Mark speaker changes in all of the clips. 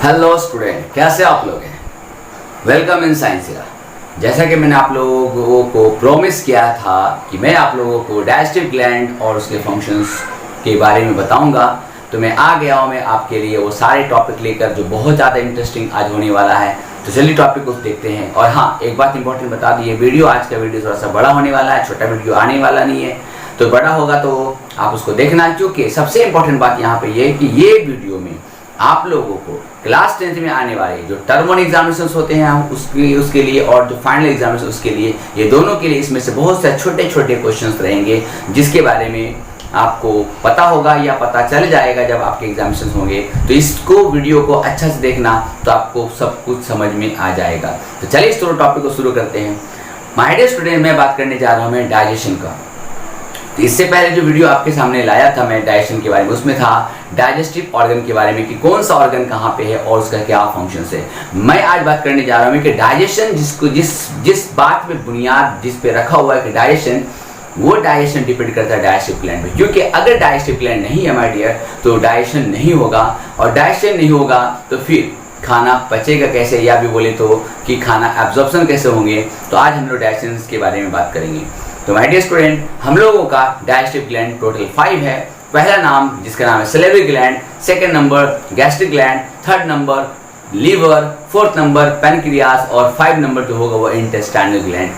Speaker 1: Hello student, कैसे आप लोग हैं? वेलकम इन साइंस इरा। जैसा कि मैंने आप लोगों को प्रॉमिस किया था कि मैं आप लोगों को डाइजेस्टिव ग्लैंड और उसके फंक्शंस के बारे में बताऊंगा, तो मैं आ गया हूँ मैं आपके लिए वो सारे टॉपिक लेकर जो बहुत ज़्यादा इंटरेस्टिंग आज होने वाला है। तो चलिए टॉपिक को देखते हैं। और हाँ, एक बात इंपॉर्टेंट बता दी, वीडियो आज का वीडियो थोड़ा सा बड़ा होने वाला है, छोटा वीडियो आने वाला नहीं है। तो बड़ा होगा तो आप उसको देखना, क्योंकि सबसे इंपॉर्टेंट बात यहाँ पे ये कि ये वीडियो में आप लोगों को क्लास 10th में आने वाले जो टर्म 1 एग्जामिनेशंस होते हैं उसके लिए और जो फाइनल एग्जामिनेशन उसके लिए, ये दोनों के लिए इसमें से बहुत से छोटे छोटे क्वेश्चंस रहेंगे जिसके बारे में आपको पता होगा या पता चल जाएगा जब आपके एग्जामिनेशन होंगे। तो इसको वीडियो को अच्छा से देखना तो आपको सब कुछ समझ में आ जाएगा। तो चलिए इस टॉपिक को शुरू करते हैं। माय डियर स्टूडेंट, मैं बात करने जा रहा हूँ मैं डाइजेशन का। तो इससे पहले जो वीडियो आपके सामने लाया था मैं डाइजेशन के बारे में, उसमें था डाइजेस्टिव ऑर्गन के बारे में कि कौन सा ऑर्गन कहाँ पे है और उसका क्या फंक्शंस है। मैं आज बात करने जा रहा हूँ कि डाइजेशन जिस बात पे बुनियाद जिस पे रखा हुआ है कि डाइजेशन, वो डाइजेशन डिपेंड करता है डाइजेस्टिव ग्लैंड पे। क्योंकि अगर डाइजेस्टिव ग्लैंड नहीं है माय डियर तो डाइजेशन नहीं होगा, और डाइजेशन नहीं होगा तो फिर खाना पचेगा कैसे, या भी बोले तो कि खाना एब्जॉर्प्शन कैसे होंगे। तो आज हम लोग डाइजेशन के बारे में बात करेंगे। तो माय डियर स्टूडेंट, हम लोगों का डाइजेस्टिव ग्लैंड टोटल 5 है। पहला नाम जिसका नाम है salivary gland, second number gastric gland, third number liver, fourth number pancreas और 5 नंबर जो होगा वो इंटेस्टाइनल ग्लैंड।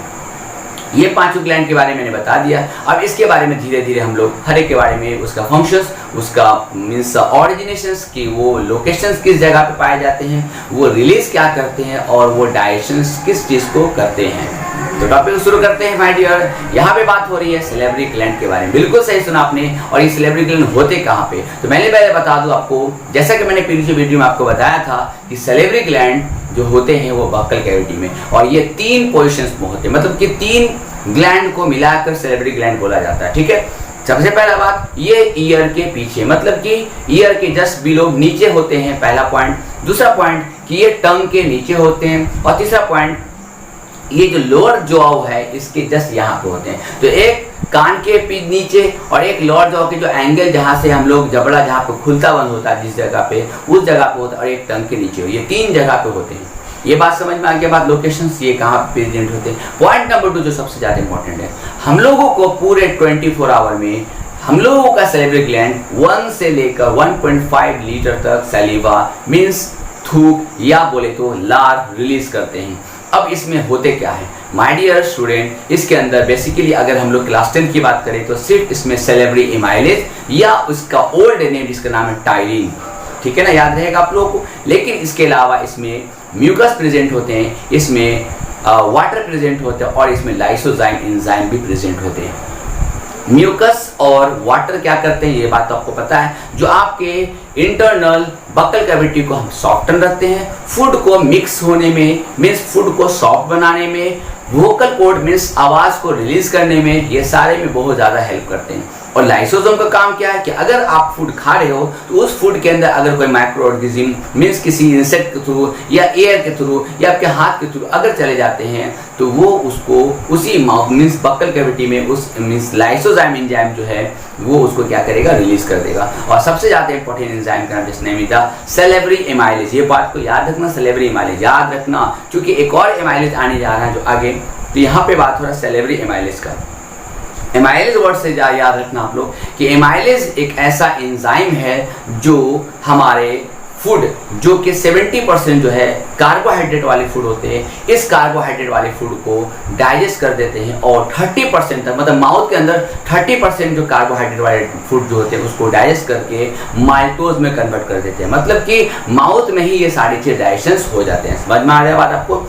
Speaker 1: ये पांचों ग्लैंड के बारे में मैंने बता दिया। अब इसके बारे में धीरे धीरे हम लोग हर एक के बारे में, उसका फंक्शंस, उसका मीन्स ऑरिजिनेशंस की वो लोकेशंस किस जगह पे पाए जाते हैं, वो रिलीज क्या करते हैं और वो डाइजेशंस किस चीज़ को करते हैं। तो टॉपिक शुरू करते हैं माय डियर। यहाँ पे बात हो रही है सैलिवरी ग्लैंड के बारे में। बिल्कुल सही सुना आपने। और ये सैलिवरी ग्लैंड होते कहाँ पे, तो मैंने पहले बता दूं आपको, जैसा कि मैंने पिछले वीडियो में आपको बताया था कि सैलिवरी ग्लैंड जो होते हैं वो बक्कल कैविटी में, और ये 3 पोजिशंस में होते हैं, मतलब कि 3 ग्लैंड को मिलाकर सैलिवरी ग्लैंड बोला जाता है। ठीक है, सबसे पहला बात, ये ईयर के पीछे, मतलब कि ईयर के जस्ट बिलो नीचे होते हैं, पहला पॉइंट। दूसरा पॉइंट कि ये टंग के नीचे होते हैं, और तीसरा पॉइंट ये जो लोअर जॉ है इसके जस्ट यहाँ पे होते हैं। तो एक कान के नीचे और एक लोअर जॉ के जो एंगल जहाँ से हम लोग जबड़ा जहाँ पे खुलता बंद होता है जिस जगह पे, उस जगह पे होता है, और एक टंग के नीचे, ये 3 जगह पे होते हैं। ये बात समझ में आ गया। बात लोकेशंस ये कहाँ प्रेजेंट होते हैं। पॉइंट नंबर 2 जो सबसे ज़्यादा इंपॉर्टेंट है, हम लोगों को पूरे 24 आवर में हम लोगों का सैलिवरी ग्लैंड 1 से लेकर 1.5 लीटर तक सैलिवा मीन्स थूक या बोले तो लार रिलीज करते हैं। अब इसमें होते क्या है माय डियर स्टूडेंट, इसके अंदर बेसिकली अगर हम लोग क्लास 10 की बात करें तो सिर्फ इसमें सैलिवरी एमाइलेज या उसका ओल्ड नेम जिसका नाम है टायरिन, ठीक है ना, याद रहेगा आप लोगों को। लेकिन इसके अलावा इसमें म्यूकस प्रेजेंट होते हैं, इसमें वाटर प्रेजेंट होते हैं, और इसमें लाइसोजाइम एंजाइम भी प्रेजेंट होते हैं। म्यूकस और वाटर क्या करते हैं ये बात तो आपको पता है, जो आपके इंटरनल बक्कल कैविटी को हम सॉफ्टन रखते हैं, फूड को मिक्स होने में मीन्स फूड को सॉफ्ट बनाने में, वोकल कॉर्ड मीन्स आवाज़ को रिलीज करने में, ये सारे में बहुत ज़्यादा हेल्प करते हैं। और लाइसोसोम का काम क्या है कि अगर आप फूड खा रहे हो तो उस फूड के अंदर अगर कोई माइक्रो ऑर्गेनिज्म मीन्स किसी इंसेक्ट के थ्रू या एयर के थ्रू या आपके हाथ के थ्रू अगर चले जाते हैं तो वो उसको उसी मीन्स बक्कल कैविटी में उस मीन्स लाइसोजाइम एंजाइम जो है वो उसको क्या करेगा, रिलीज कर देगा। और सबसे ज़्यादा इंपॉर्टेंट एंजाइम का नाम जिसका नेम था सैलिवरी एमाइलेज। ये बात को याद रखना, सैलिवरी एमाइलेज याद रखना, क्योंकि एक और एमाइलेज आने जा रहा है जो आगे। तो यहाँ पे बात हो रहा है सैलिवरी एमाइलेज का। एमाइलेज वर्ड से याद रखना आप लोग कि एमाइलेज एक ऐसा एंजाइम है जो हमारे फूड जो कि 70% जो है कार्बोहाइड्रेट वाले फूड होते हैं, इस कार्बोहाइड्रेट वाले फूड को डाइजेस्ट कर देते हैं, और 30% तक मतलब माउथ के अंदर 30% जो कार्बोहाइड्रेट वाले फूड जो होते हैं उसको डाइजेस्ट करके माइटोज में कन्वर्ट कर देते हैं। मतलब कि माउथ में ही ये सारी चीज़ डाइजेशन हो जाते हैं। समझ में आ रहा है बात आपको,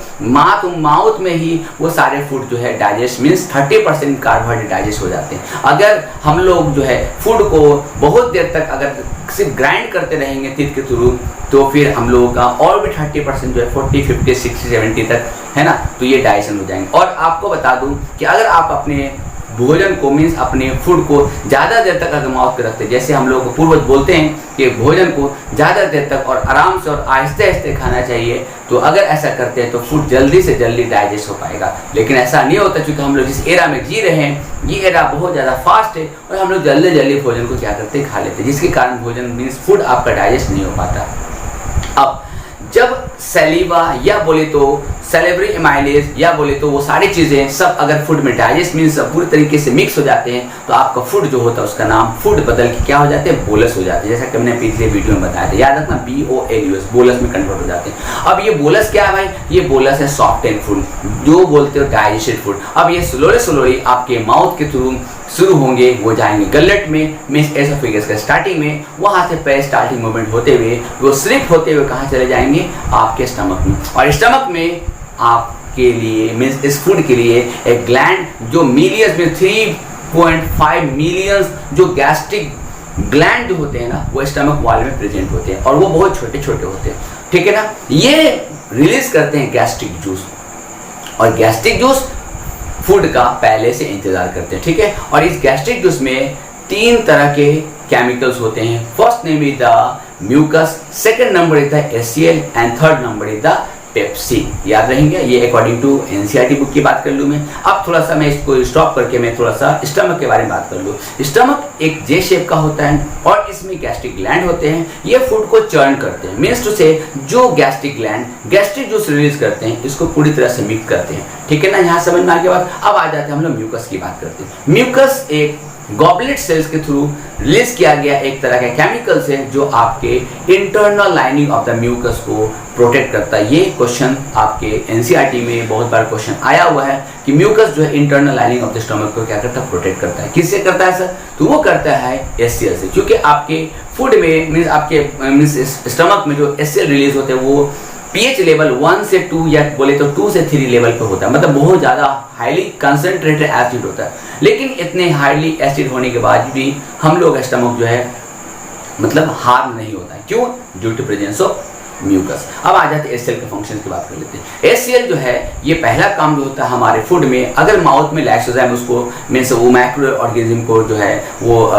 Speaker 1: माउथ में ही वो सारे फूड जो है डाइजेस्ट मीन्स 30% कार्बोहाइड्रेट डाइजेस्ट हो जाते हैं। अगर हम लोग जो है फूड को बहुत देर तक अगर सिर्फ ग्राइंड करते रहेंगे तीत के थ्रू तो फिर हम लोगों का और भी 30% जो है 40, 50, 60, 70 तक है ना, तो ये डाइजेशन हो जाएंगे। और आपको बता दूं कि अगर आप अपने भोजन को मीन्स अपने फूड को ज़्यादा देर तक अगर माउथ पे रखते हैं, जैसे हम लोग पूर्वज बोलते हैं कि भोजन को ज़्यादा देर तक और आराम से और आहिस्ते आहिस्ते खाना चाहिए, तो अगर ऐसा करते हैं तो फूड जल्दी से जल्दी डाइजेस्ट हो पाएगा। लेकिन ऐसा नहीं होता, क्योंकि हम लोग जिस एरा में जी रहे हैं ये एरा बहुत ज़्यादा फास्ट है और हम लोग जल्दी जल्दी भोजन को क्या करते हैं, खा लेते हैं, जिसके कारण भोजन मीन्स फूड आपका डाइजेस्ट नहीं हो पाता। अब जब सलीवा या बोले तो सेलेब्री एमाइलेज या बोले तो वो सारी चीज़ें सब अगर फूड में डाइजेस्ट मीन्स पूरी तरीके से मिक्स हो जाते हैं तो आपका फूड जो होता है उसका नाम फूड बदल के क्या हो जाते हैं, बोलस हो जाते हैं। जैसा कि मैंने पिछले वीडियो में बताया था, याद रखना BOLUS, बोलस में कन्वर्ट हो जाते हैं। अब ये बोलस क्या है भाई, ये बोलस है सॉफ्ट एंड फूड, जो बोलते हो डाइजेस्टेड फूड। अब ये स्लोली आपके माउथ के थ्रू शुरू होंगे, वो जाएंगे गलेट में मीन्स एसोफेगस का स्टार्टिंग में, वहाँ से पहले स्टार्टिंग मूवमेंट होते हुए वो स्लिप होते हुए कहाँ चले जाएंगे, आपके स्टमक में। और स्टमक में आपके लिए मीन्स इस फूड के लिए एक ग्लैंड जो मिलियंस में 3.5 मिलियन जो गैस्ट्रिक ग्लैंड जो होते हैं ना, वो स्टमक वॉल में प्रेजेंट होते हैं और वो बहुत छोटे छोटे होते हैं, ठीक है ना। ये रिलीज करते हैं गैस्ट्रिक जूस, और गैस्ट्रिक जूस फूड का पहले से इंतजार करते हैं, ठीक है। और इस गैस्ट्रिक जूस में 3 तरह के केमिकल्स होते हैं। First name is the mucus, second number is the HCl and third number is the pepsin. याद रहेंगे, ये अकॉर्डिंग टू NCERT बुक की बात कर लूँ मैं। अब थोड़ा सा मैं इसको स्टॉप करके मैं थोड़ा सा स्टमक के बारे में बात कर लूँ। स्टमक एक जे शेप का होता है और इसमें गैस्ट्रिक ग्लैंड होते हैं, ये फूड को चर्न करते हैं, मीन्स टू से जो gastric gland gastric juice release करते हैं इसको पूरी तरह से मिक्स करते हैं, ठीक है ना। यहाँ समझ में आने के बाद अब आ जाते हैं हम लोग म्यूकस की बात करते हैं। म्यूकस एक गॉबलेट सेल्स के थ्रू रिलीज किया गया एक तरह का केमिकल्स है जो आपके internal lining of the mucus को प्रोटेक्ट करता है। ये क्वेश्चन आपके NCERT में बहुत बार क्वेश्चन आया हुआ है कि म्यूकस जो है internal lining of the stomach को क्या करता है, प्रोटेक्ट करता है। किससे करता है सर, तो वो करता है HCl से, क्योंकि आपके फूड में मीन्स आपके मीन्स स्टमक में जो HCl रिलीज होते हैं वो pH लेवल 1 से 2 या बोले तो 2 से 3 लेवल पे होता है, मतलब बहुत ज़्यादा हाईली कंसंट्रेटेड एसिड होता है। लेकिन इतने हाईली एसिड होने के बाद भी हम लोग स्टमक जो है मतलब हार्म नहीं होता है, क्यों, due to presence of mucus. अब आ जाते हैं HCl के फंक्शन की बात कर लेते हैं। HCl जो है ये पहला काम जो होता है हमारे फूड में, अगर माउथ में लाइसोजाइम उसको मीन्स वो माइक्रो ऑर्गेनिज्म को जो है वो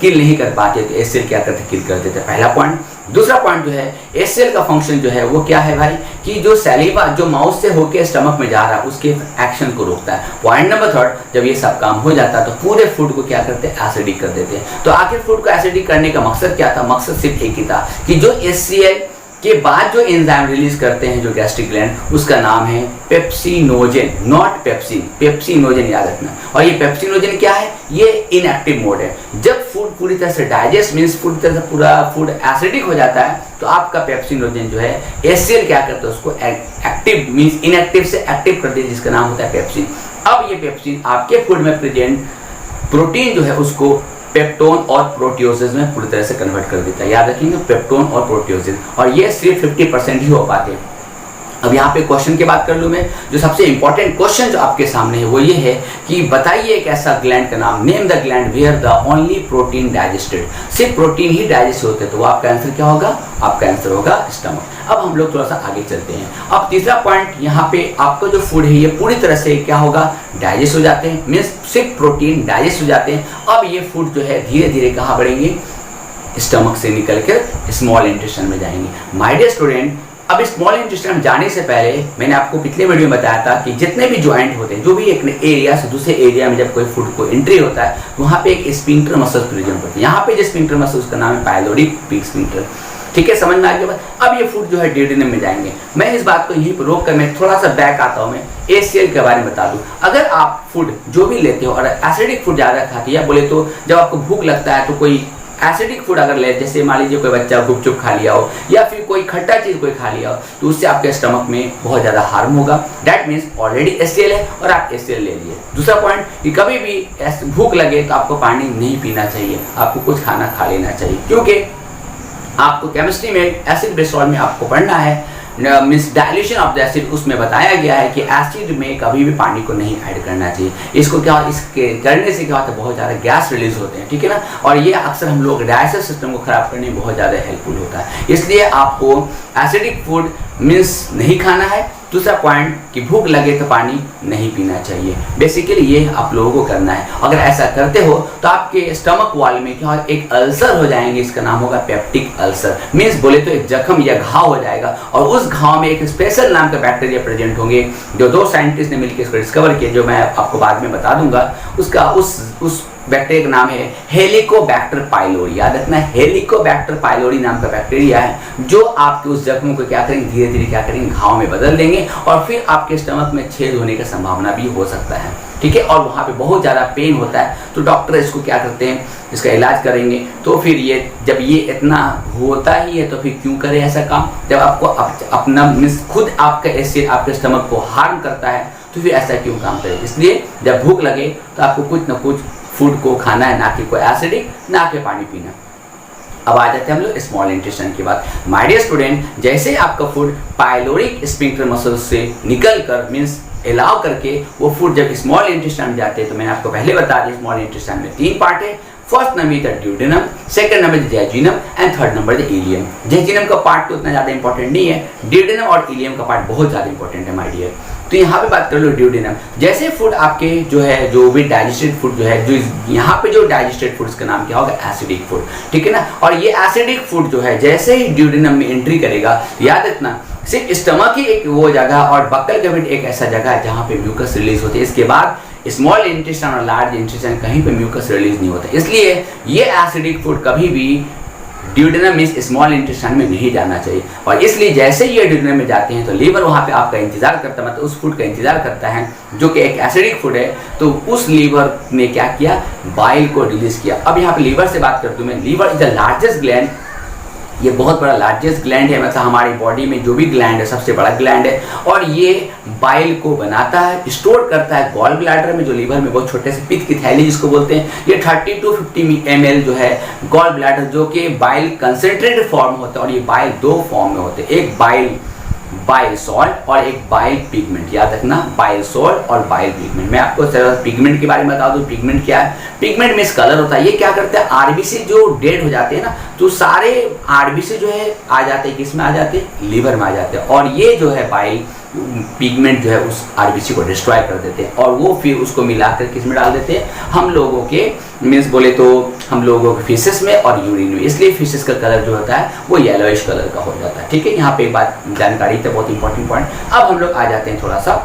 Speaker 1: किल नहीं कर पाते तो HCl क्या करते, किल कर देते, पहला पॉइंट। दूसरा पॉइंट जो है HCl का फंक्शन जो है वो क्या है भाई, कि जो सैलिवा जो माउथ से होके स्टमक में जा रहा है उसके एक्शन को रोकता है। पॉइंट नंबर 3, जब ये सब काम हो जाता है तो पूरे फूड को क्या करते हैं, एसिडिक कर देते हैं। तो आखिर फूड को एसिडिक करने का मकसद क्या था, मकसद सिर्फ एक ही था कि जो HCl के बाद जो एंजाइम रिलीज करते हैं जो गैस्ट्रिक ग्लैंड, उसका नाम है पेप्सिनोजेन, नॉट पेप्सिन, पेप्सिनोजेन याद रखना। और ये पेप्सिनोजेन क्या है, ये इनएक्टिव मोड है। जब फूड पूरी तरह से डाइजेस्ट मीन्स पूरी तरह से पूरा फूड एसिडिक हो जाता है तो आपका पेप्सिनोजेन जो है HCl क्या करता है, उसको एक्टिव मीन्स इनएक्टिव से एक्टिव कर देता है, जिसका नाम होता है पेप्सिन। अब ये पेप्सिन आपके फूड में प्रेजेंट प्रोटीन जो है उसको पेप्टोन और प्रोटियोसिस में पूरी तरह से कन्वर्ट कर देता है। याद रखिएगा, पेप्टोन और प्रोटियोसिस, और ये सिर्फ 50% ही हो पाते हैं। अब यहाँ पे क्वेश्चन की बात कर लूँ मैं, जो सबसे इंपॉर्टेंट क्वेश्चन जो आपके सामने है वो ये है कि बताइए एक ऐसा ग्लैंड का नाम, name the gland where the only protein digested, सिर्फ प्रोटीन ही डाइजेस्ट होते हैं, तो वो आपका आंसर क्या होगा, आपका आंसर होगा स्टमक। अब हम लोग थोड़ा सा आगे चलते हैं। अब तीसरा पॉइंट, यहाँ पे आपका जो फूड है ये पूरी तरह से क्या होगा, डाइजेस्ट हो जाते हैं, मीन्स सिर्फ प्रोटीन डाइजेस्ट हो जाते हैं। अब ये फूड जो है धीरे धीरे कहाँ बढ़ेंगे, स्टमक से निकल कर स्मॉल इंटेस्टाइन में जाएंगे। माय डियर स्टूडेंट, अब स्मॉल इंटेस्टाइन में जाने से पहले मैंने आपको पिछले वीडियो में बताया था कि जितने भी ज्वाइंट होते हैं, जो भी एक एरिया से दूसरे एरिया में जब कोई फूड को एंट्री होता है तो वहाँ पे एक स्फिंक्टर मसल प्रेजेंट होती है। यहाँ पे जो स्फिंक्टर मसल उसका नाम है पाइलोरिक पीक स्फिंक्टर, ठीक है, समझ में आ गया बात। अब ये फूड जो है डियोडेनम में जाएंगे। मैं इस बात को यहीं पर रोक कर मैं थोड़ा सा बैक आता हूँ, मैं HCl के बारे में बता दूँ। अगर आप फूड जो भी लेते हो और एसिडिक फूड ज़्यादा खाते हैं, या बोले तो जब आपको भूख लगता है तो कोई एसिडिक फूड अगर ले, जैसे मान लीजिए कोई बच्चा गुपचुप खा लिया हो या फिर कोई खट्टा चीज़ कोई खा लिया हो, तो उससे आपके स्टमक में बहुत ज़्यादा हार्म होगा। दैट मीन्स ऑलरेडी HCl है और आप HCl ले लिए। दूसरा पॉइंट कि कभी भी भूख लगे तो आपको पानी नहीं पीना चाहिए, आपको कुछ खाना खा लेना चाहिए, क्योंकि आपको केमिस्ट्री में एसिड बेस सॉल्ट में आपको पढ़ना है means dilution of the acid, उसमें बताया गया है कि एसिड में कभी भी पानी को नहीं ऐड करना चाहिए। इसको क्या, इसके करने से क्या होता है, बहुत ज़्यादा गैस रिलीज होते हैं, ठीक है ना, और ये अक्सर हम लोग डाइजेस्टिव सिस्टम को खराब करने में बहुत ज़्यादा हेल्पफुल होता है। इसलिए आपको एसिडिक फूड मीन्स नहीं खाना है। दूसरा पॉइंट कि भूख लगे तो पानी नहीं पीना चाहिए। बेसिकली ये आप लोगों को करना है। अगर ऐसा करते हो तो आपके स्टमक वॉल में क्या एक अल्सर हो जाएंगे, इसका नाम होगा पेप्टिक अल्सर, मीन्स बोले तो एक जख्म या घाव हो जाएगा, और उस घाव में एक स्पेशल नाम का बैक्टीरिया प्रेजेंट होंगे जो 2 साइंटिस्ट ने मिलकर इसको डिस्कवर किया, जो मैं आपको बाद में बता दूंगा। उसका उस उस बैक्टीरिया का नाम है हेलिकोबैक्टर पाइलोरी। याद रखना, हेलिकोबैक्टर पाइलोरी नाम का बैक्टीरिया है जो आपके उस जख्म को क्या करेंगे, धीरे धीरे क्या करेंगे, घाव में बदल देंगे और फिर आपके स्टमक में छेद होने की संभावना भी हो सकता है। ठीक है, और वहाँ पे बहुत ज़्यादा पेन होता है तो डॉक्टर इसको क्या करते हैं, इसका इलाज करेंगे। तो फिर ये जब ये इतना होता ही है तो फिर क्यों करें ऐसा काम, जब आपको अपना खुद आपका एसिड आपके स्टमक को हार्म करता है तो फिर ऐसा क्यों काम करें। इसलिए जब भूख लगे तो आपको कुछ ना कुछ फूड को खाना है, ना कि कोई एसिडिक, ना कि पानी पीना। अब आ जाते हैं हम लोग स्मॉल इंटेस्टाइन की बात। माय डियर स्टूडेंट, जैसे आपका फूड पाइलोरिक स्फिंक्टर मसल से निकल कर मीन्स अलाउ करके वो फूड जब स्मॉल इंटेस्टाइन में जाते हैं, तो मैंने आपको पहले बता दिया स्मॉल इंटेस्टाइन में 3 पार्ट है। First number is the duodenum, second number is jejunum and third number the ilium. Jejunum का पार्ट तो उतना ज़्यादा इंपॉर्टेंट नहीं है, ड्यूडेनम और इलियम का पार्ट बहुत ज़्यादा इंपॉर्टेंट है माय डियर। तो यहाँ पे बात कर लो ड्यूडेनम। जैसे फूड आपके जो है, जो भी डाइजेस्टेड फूड जो है, जो यहाँ पे जो डाइजेस्टेड फूड का नाम क्या होगा, एसिडिक फूड। ठीक है ना, और ये एसिडिक फूड जो है जैसे ही ड्यूडेनम में एंट्री करेगा, याद रखना सिर्फ स्टमक ही एक वो जगह और बक्कल कैविटी एक ऐसा जगह है जहाँ पे म्यूकस रिलीज होती है। इसके बाद स्मॉल इंटेस्टाइन और लार्ज इंटेस्टाइन कहीं पे म्यूकस रिलीज नहीं होता। इसलिए ये एसिडिक फूड कभी भी ड्यूडेनम मींस स्मॉल इंटेस्टाइन में नहीं जाना चाहिए। और इसलिए जैसे ये ड्यूडेनम में जाते हैं तो लीवर वहाँ पे आपका इंतजार करता है, मतलब उस फूड का इंतजार करता है जो कि एक एसिडिक फूड है। तो उस लीवर ने क्या किया, बाइल को रिलीज किया। अब यहाँ पे लीवर से बात करता हूँ मैं। Liver is the largest gland, ये बहुत बड़ा लार्जेस्ट ग्लैंड है, मतलब हमारी बॉडी में जो भी ग्लैंड है सबसे बड़ा ग्लैंड है। और ये बाइल को बनाता है, स्टोर करता है गॉल ब्लैडर में, जो लीवर में बहुत छोटे से पित्त की थैली जिसको बोलते हैं। ये 30 to 50 ml जो है गॉल ब्लैडर, जो कि बाइल कंसेंट्रेटेड फॉर्म होता है। और ये बाइल 2 फॉर्म में होते हैं, एक बाइल सॉल्ट और एक बाइल पिगमेंट। याद रखना, बाइल सॉल्ट और बाइल पिगमेंट। मैं आपको पिगमेंट के बारे में बता दूं। पिगमेंट क्या है, पिगमेंट में कलर होता है। ये क्या करता है, आरबीसी जो डेड हो जाते हैं ना, तो सारे आरबीसी जो है आ जाते हैं, किस में आ जाते हैं, लीवर में आ जाते हैं। और ये जो है बाइल पिगमेंट जो है उस आरबीसी को डिस्ट्रॉय कर देते हैं और वो फिर उसको मिलाकर किस में डाल देते हैं, हम लोगों के मीन्स बोले तो हम लोगों के फिशेस में और यूरिन में। इसलिए फिशेस का कलर जो होता है वो येलोइश कलर का हो जाता है। ठीक है, यहाँ पे एक बात जानकारी थी, बहुत इंपॉर्टेंट पॉइंट। अब हम लोग आ जाते हैं थोड़ा सा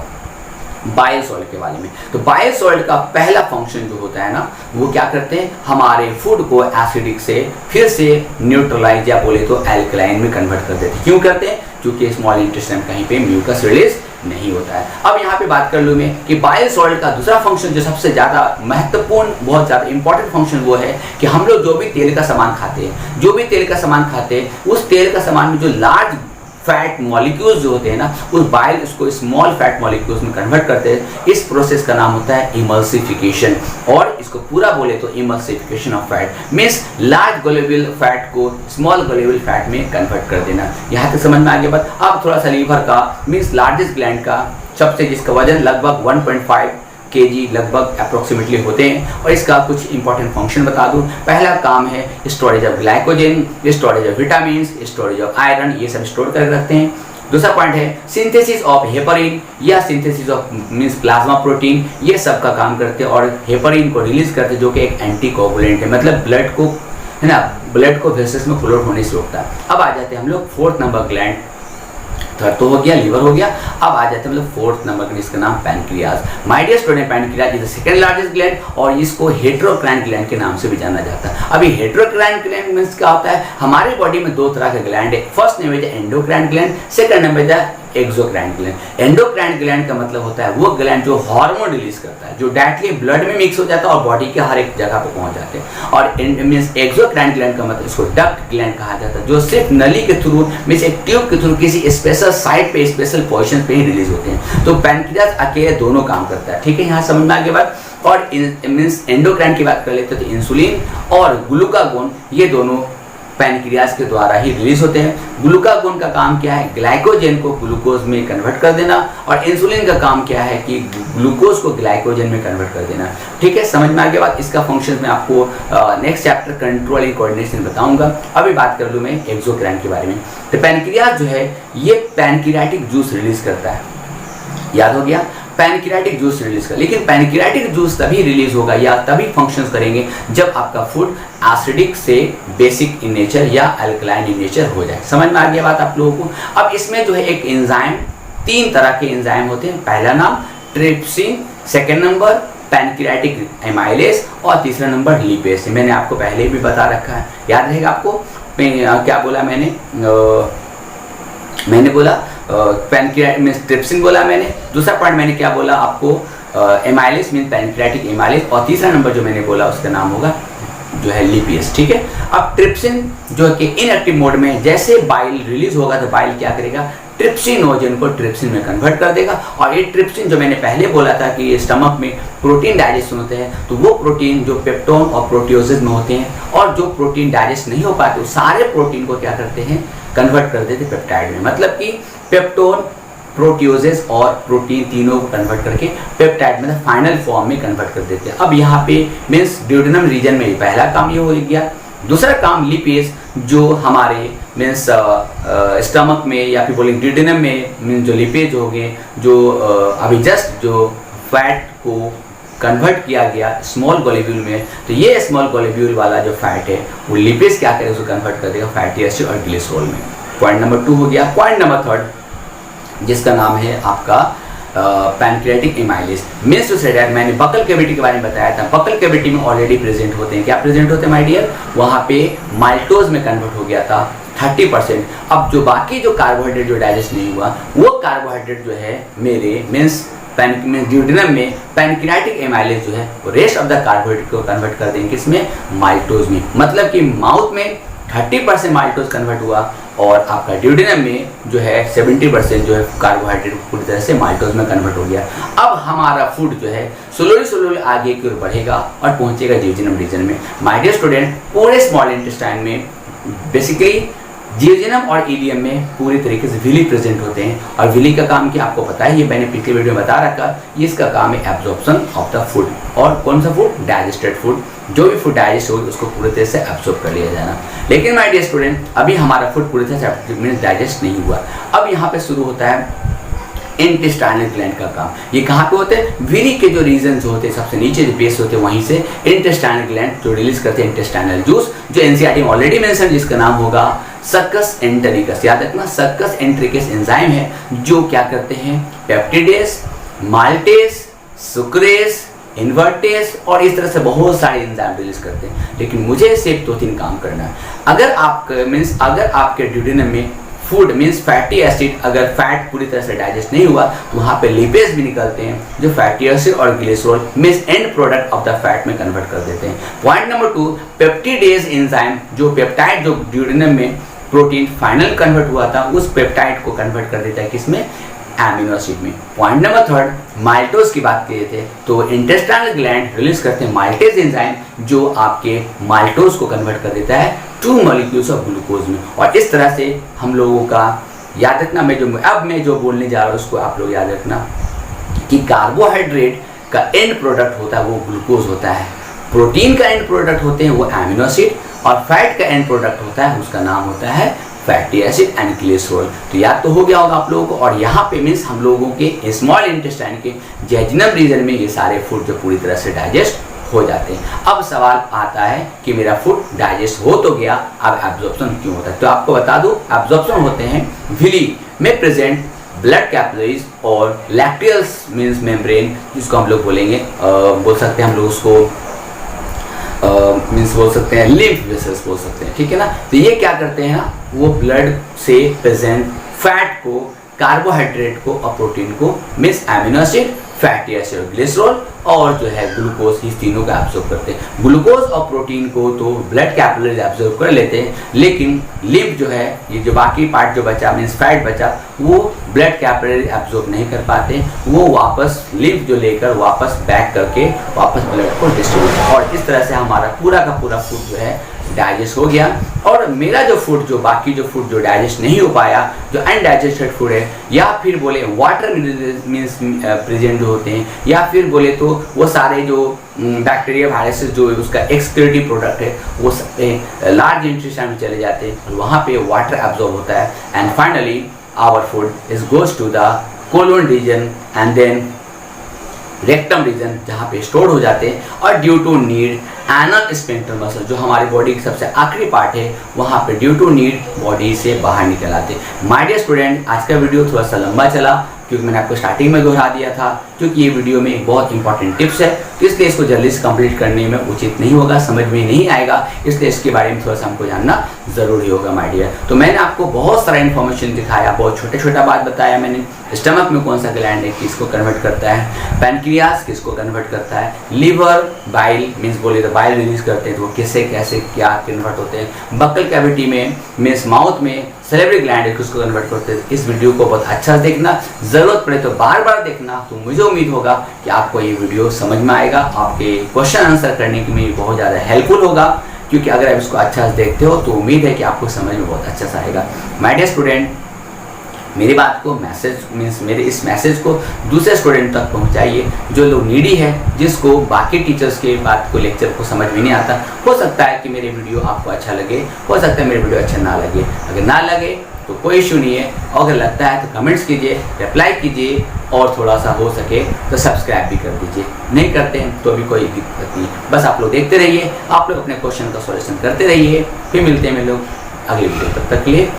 Speaker 1: बाइल सॉल्ट के बारे में। तो बाइल सॉल्ट का पहला फंक्शन जो होता है ना, वो क्या करते हैं, हमारे फूड को एसिडिक से फिर से न्यूट्रलाइज या बोले तो एल्कलाइन में कन्वर्ट कर देते हैं। क्यों करते हैं, क्योंकि स्मॉल इंटेस्टाइन में कहीं पे म्यूकस रिलीज नहीं होता है। अब यहाँ पे बात कर लूँ मैं कि बाइल सॉल्ट का दूसरा फंक्शन जो सबसे ज़्यादा महत्वपूर्ण, बहुत ज़्यादा इंपॉर्टेंट फंक्शन वो है कि हम लोग जो भी तेल का सामान खाते हैं, जो भी तेल का सामान खाते हैं, उस तेल का सामान में जो लार्ज फैट मॉलिक्यूल्स जो होते हैं ना, उस बाइल उसको स्मॉल फैट मॉलिक्यूल्स में कन्वर्ट करते हैं। इस प्रोसेस का नाम होता है इमल्सिफिकेशन, और इसको पूरा बोले तो emulsification of fat means large globule fat को स्मॉल ग्लोबुल फैट में कन्वर्ट कर देना। यहाँ तक समझ में आ गया बात। अब थोड़ा सा लीवर का मीन्स लार्जेस्ट ग्लैंड का, सबसे जिसका वजन लगभग 1.5 kg लगभग अप्रोक्सीमेटली होते हैं। और इसका कुछ इंपॉर्टेंट फंक्शन बता दूं। पहला काम है storage of glycogen, storage of vitamin, storage of iron, ये सब स्टोर कर रखते हैं। दूसरा पॉइंट है सिंथेसिस ऑफ हेपरिन या synthesis of means plasma protein, ये सब का काम करते हैं और हेपरिन को रिलीज करते हैं, जो कि एक एंटीकोगुलेंट है, मतलब ब्लड को है ना, ब्लड को वेसल्स में क्लॉट होने से रोकता है। अब आ जाते हैं हम लोग 4th नंबर ग्लैंड। थर्ड तो हो गया, लीवर हो गया। अब आ जाते हैं मतलब 4th नंबर का, जिसका नाम pancreas. My dear student, pancreas is the second largest gland और इसको हेटेरोक्राइन ग्लैंड के नाम से भी जाना जाता है। अभी हेटेरोक्राइन ग्लैंड मींस क्या होता है, हमारे बॉडी में 2 तरह के ग्लैंड है। First name is endocrine gland, second name is exocrine gland. Endocrine gland का मतलब होता है वो ग्लैंड जो हार्मोन रिलीज करता है, जो डायरेक्टली ब्लड में मिक्स हो जाता है और बॉडी के हर एक जगह पे पहुंच जाते हैं। और मींस एक्सोक्राइन ग्लैंड का मतलब इसको डक्ट ग्लैंड कहा जाता है, जो सिर्फ नली के थ्रू मींस एक ट्यूब के थ्रू किसी स्पेशल साइट पे स्पेशल पोजीशन पे ही रिलीज होते हैं। तो पैनक्रियाज अकेले दोनों काम करता है। ठीक है, यहाँ समझ में आ गया बात। और मींस एंडोक्राइन की बात कर लेते हैं तो इंसुलिन और ग्लूकागोन ये दोनों पैनक्रियाज के द्वारा ही रिलीज होते हैं। ग्लूकागोन का काम क्या है, ग्लाइकोजन को ग्लूकोज में कन्वर्ट कर देना, और इंसुलिन का काम क्या है कि ग्लूकोज को ग्लाइकोजन में कन्वर्ट कर देना। ठीक है, समझ में आ गया बात। इसका फंक्शन मैं आपको next chapter control and coordination बताऊंगा। अभी बात कर लूँ मैं एक्सोक्राइन के बारे में। तो पैनक्रियाज जो है ये पैनक्रियाटिक जूस रिलीज करता है, याद हो गया, पैनक्रियाटिक जूस रिलीज कर। लेकिन पैनक्रियाटिक जूस तभी रिलीज होगा या तभी फंक्शंस करेंगे जब आपका फूड एसिडिक से बेसिक इन नेचर या अल्कलाइन इन नेचर हो जाए। समझ में आ गया बात आप लोगों को। अब इसमें जो है एक एंजाइम, 3 तरह के एंजाइम होते हैं। पहला नाम trypsin, second number pancreatic amylase और तीसरा नंबर लिपेज। मैंने आपको पहले भी बता रखा है, याद रहेगा आपको। क्या बोला मैंने बोला पैनक्रियाटिक मीन्स ट्रिप्सिन बोला मैंने। दूसरा पॉइंट मैंने क्या बोला आपको, एमाइलेज मीन पैनक्रियाटिक एमाइलेज, और तीसरा नंबर जो मैंने बोला उसका नाम होगा जो है लिपेज। ठीक है, अब ट्रिप्सिन जो है कि इनएक्टिव मोड में जैसे बाइल रिलीज होगा तो बाइल क्या करेगा, ट्रिप्सिनोजन को ट्रिप्सिन में कन्वर्ट कर देगा। और ये ट्रिप्सिन जो मैंने पहले बोला था कि ये स्टमक में प्रोटीन डाइजेशन होते हैं, तो वो प्रोटीन जो पेप्टोन और प्रोटियोजेज में होते हैं, और जो प्रोटीन डाइजेस्ट नहीं हो पाते वो सारे प्रोटीन को क्या करते हैं, कन्वर्ट कर देते पेप्टाइड में। मतलब कि पेप्टोन, प्रोटियोजेज और प्रोटीन तीनों को कन्वर्ट करके पेप्टाइड में फाइनल फॉर्म में कन्वर्ट कर देते हैं। अब यहाँ पे मीन्स ड्यूडेनम रीजन में पहला काम ये हो गया। दूसरा काम लिपेज जो हमारे मीन्स स्टमक में या फिर बोलेंगे ड्यूडेनम में मीन्स जो लिपेज हो गए, जो अभी जस्ट जो फैट को कन्वर्ट किया गया स्मॉल ग्लोब्यूल में, तो ये स्मॉल ग्लोब्यूल वाला जो फैट है वो लिपेज क्या करेगा, उसको कन्वर्ट कर देगा फैटी एसिड और ग्लिसरॉल में। पॉइंट नंबर 2 हो गया। पॉइंट नंबर 3 जिसका नाम है आपका pancreatic amylase. Means to say that मैंने बकल कैविटी के बारे में बताया था, बकल कैविटी में ऑलरेडी प्रेजेंट होते हैं। क्या प्रेजेंट होते हैं माय डियर, वहाँ पे माल्टोज में कन्वर्ट हो गया था 30%। अब जो बाकी जो कार्बोहाइड्रेट जो डाइजेस्ट नहीं हुआ, वो कार्बोहाइड्रेट जो है मेरे मीन्स ड्यूडेनम में पैनक्रियाटिक एमाइलेज जो है वो रेस्ट ऑफ द कार्बोहाइड्रेट को कन्वर्ट कर देंगे किसमें, माल्टोज में। मतलब कि माउथ में 30% माल्टोज कन्वर्ट हुआ और आपका ड्यूडेनम में जो है 70% जो है कार्बोहाइड्रेट पूरी तरह से माल्टोज में कन्वर्ट हो गया। अब हमारा फूड जो है स्लोली आगे की ओर बढ़ेगा और पहुंचेगा ड्यूडेनम रीजन में। माय डियर स्टूडेंट, पूरे स्मॉल इंटेस्टाइन में बेसिकली जियोजेनम और इलियम में पूरी तरीके से विली प्रेजेंट होते हैं। और विली का काम क्या आपको पता है, ये मैंने पिछले वीडियो में बता रखा, इसका काम है एब्जॉर्प्शन ऑफ द फूड। और कौन सा फूड, डाइजेस्टेड फूड। जो भी फूड डाइजेस्ट होगी उसको पूरी तरह से एब्जॉर्ब कर लिया जाना। लेकिन माय डियर स्टूडेंट, अभी हमारा फूड पूरी तरह से मीन्स डाइजेस्ट नहीं हुआ। अब यहाँ पे शुरू होता है इंटेस्टाइनल ग्लैंड का काम। ये कहाँ पे होते हैं, विली के जो रीजन्स होते हैं सबसे नीचे जो बेस होते हैं वहीं से इंटेस्टाइनल ग्लैंड जो रिलीज करते हैं इंटेस्टाइनल जूस, जो एनसीईआरटी में ऑलरेडी मेंशन, जिसका नाम होगा सक्कस एंटेरिकस। याद रखना, सक्कस एंटेरिकस एंजाइम है जो क्या करते हैं, पेप्टिडेस, माल्टेस, सुक्रेस, इन्वर्टेस और इस तरह से बहुत सारे एंजाइम रिलीज करते हैं। लेकिन मुझे सिर्फ 2-3 काम करना है। अगर आपके ड्यूडेनम में फूड मीन्स फैटी एसिड, अगर फैट पूरी तरह से डाइजेस्ट नहीं हुआ तो वहाँ पे लिपेज भी निकलते हैं जो फैटी एसिड और glycerol means and product of the fat में कन्वर्ट कर देते हैं। पॉइंट नंबर 2, पेप्टिडेज एंजाइम जो पेप्टाइड जो ड्यूडेनम में प्रोटीन फाइनल कन्वर्ट हुआ था उस पेप्टाइड को कन्वर्ट कर देता है किसमें, एमिनो एसिड में। पॉइंट नंबर 3, माल्टोज की बात किए थे तो इंटेस्टाइनल ग्लैंड रिलीज करते हैं माल्टेज एंजाइम जो आपके माल्टोज को कन्वर्ट कर देता है 2 मॉलिक्यूल्स ऑफ ग्लूकोज में। और इस तरह से हम लोगों का याद रखना, मैं जो बोलने जा रहा हूँ उसको आप लोग याद रखना कि कार्बोहाइड्रेट का एंड प्रोडक्ट होता है वो ग्लूकोज होता है, प्रोटीन का एंड प्रोडक्ट होते हैं वो एमिनो एसिड, और फैट का एंड प्रोडक्ट होता है उसका नाम होता है फैटी एसिड एंड ग्लिसरॉल। तो याद तो हो गया होगा आप लोगों को। और यहाँ पे मीन्स हम लोगों के स्मॉल इंटेस्टाइन के जेजुनम रीजन में ये सारे फूड जो पूरी तरह से डाइजेस्ट हो जाते हैं। अब सवाल आता है कि मेरा फूड डाइजेस्ट हो तो गया, अब एब्जॉर्प्शन क्यों होता है। तो आपको बता दूं, एब्जॉर्प्शन होते हैं विली में प्रेजेंट ब्लड कैपिलरीज और लैक्टियस मीन्स मेम्ब्रेन, जिसको हम लोग बोलेंगे बोल सकते हैं हम लोग उसको मीन्स बोल सकते हैं लिम्फ वेसल्स बोल सकते हैं, ठीक है ना। तो ये क्या करते हैं ना, वो ब्लड से प्रेजेंट फैट को, कार्बोहाइड्रेट को और प्रोटीन को means amino acid, fatty acid और ग्लिसरॉल और जो है ग्लूकोज, इस तीनों का एब्जॉर्ब करते हैं। ग्लूकोज और प्रोटीन को तो ब्लड कैपिलरीज एब्जॉर्ब कर लेते हैं, लेकिन लिम्फ जो है, ये जो बाकी पार्ट जो बचा मीन्स फैट बचा, वो ब्लड कैपिलरी एब्जॉर्ब नहीं कर पाते, वो वापस लिम्फ जो लेकर वापस बैक करके वापस ब्लड को डिस्ट्रीब्यूट, और इस तरह से हमारा पूरा का पूरा फूड जो है डाइजेस्ट हो गया। और मेरा जो फूड, जो बाकी जो फूड जो डाइजेस्ट नहीं हो पाया, जो अनडाइजेस्टेड फूड है, या फिर बोले वाटर मीन्स प्रेजेंट जो होते हैं, या फिर बोले तो वो सारे जो बैक्टीरिया वायरसेस जो उसका एक्सक्रीटरी प्रोडक्ट है वो लार्ज इंटेस्टाइन में चले जाते हैं और वहाँ पे वाटर एब्जॉर्ब होता है। And finally our food is goes to the colon region and then rectum region, जहाँ पे स्टोर हो जाते हैं। और due to need anal sphincter muscle, जो हमारी बॉडी की सबसे आखिरी पार्ट है, वहाँ पे ड्यू टू नीड बॉडी से बाहर निकल आते हैं। माय डियर स्टूडेंट, आज का वीडियो थोड़ा सा लंबा चला क्योंकि मैंने आपको स्टार्टिंग में दोहरा दिया था, क्योंकि ये वीडियो में एक बहुत इंपॉर्टेंट टिप्स है, तो इसलिए इसको जल्दी से कंप्लीट करने में उचित नहीं होगा, समझ में नहीं आएगा, इसलिए इसके बारे में थोड़ा सा हमको जानना ज़रूरी होगा माय डियर। तो मैंने आपको बहुत सारा इन्फॉर्मेशन दिखाया, बहुत छोटा बात बताया मैंने। स्टमक में कौन सा ग्लैंड है, किसको कन्वर्ट करता है, पैनक्रियास किसको कन्वर्ट करता है, लीवर बाइल मीन्स बोले तो बाइल रिलीज करते हैं, तो वो किससे कैसे क्या कन्वर्ट होते हैं, बक्कल कैविटी में मीन्स माउथ में सेलेब्री ग्लैंड है किसको कन्वर्ट करते हैं। इस वीडियो को बहुत अच्छा से देखना, ज़रूरत पड़े तो बार देखना, तो मुझे उम्मीद होगा कि आपको ये वीडियो समझ में आएगा, आपके क्वेश्चन आंसर करने के में बहुत ज़्यादा हेल्पफुल होगा, क्योंकि अगर आप इसको अच्छा से देखते हो तो उम्मीद है कि आपको समझ में बहुत अच्छा से आएगा। माय डियर स्टूडेंट, मेरी बात को मेरे इस मैसेज को दूसरे स्टूडेंट तक पहुंचाइए, जो लोग नीडी है, जिसको बाकी टीचर्स के बात को लेक्चर को समझ में नहीं आता। हो सकता है कि मेरे वीडियो आपको अच्छा लगे, हो सकता है मेरे वीडियो अच्छा ना लगे, अगर ना लगे तो कोई इशू नहीं है, और अगर लगता है तो कमेंट्स कीजिए, रिप्लाई कीजिए, और थोड़ा सा हो सके तो सब्सक्राइब भी कर दीजिए। नहीं करते हैं तो भी कोई दिक्कत नहीं, बस आप लोग देखते रहिए, आप लोग अपने क्वेश्चन का सॉल्यूशन करते रहिए। फिर मिलते हैं हम लोग अगले वीडियो, तब तक के लिए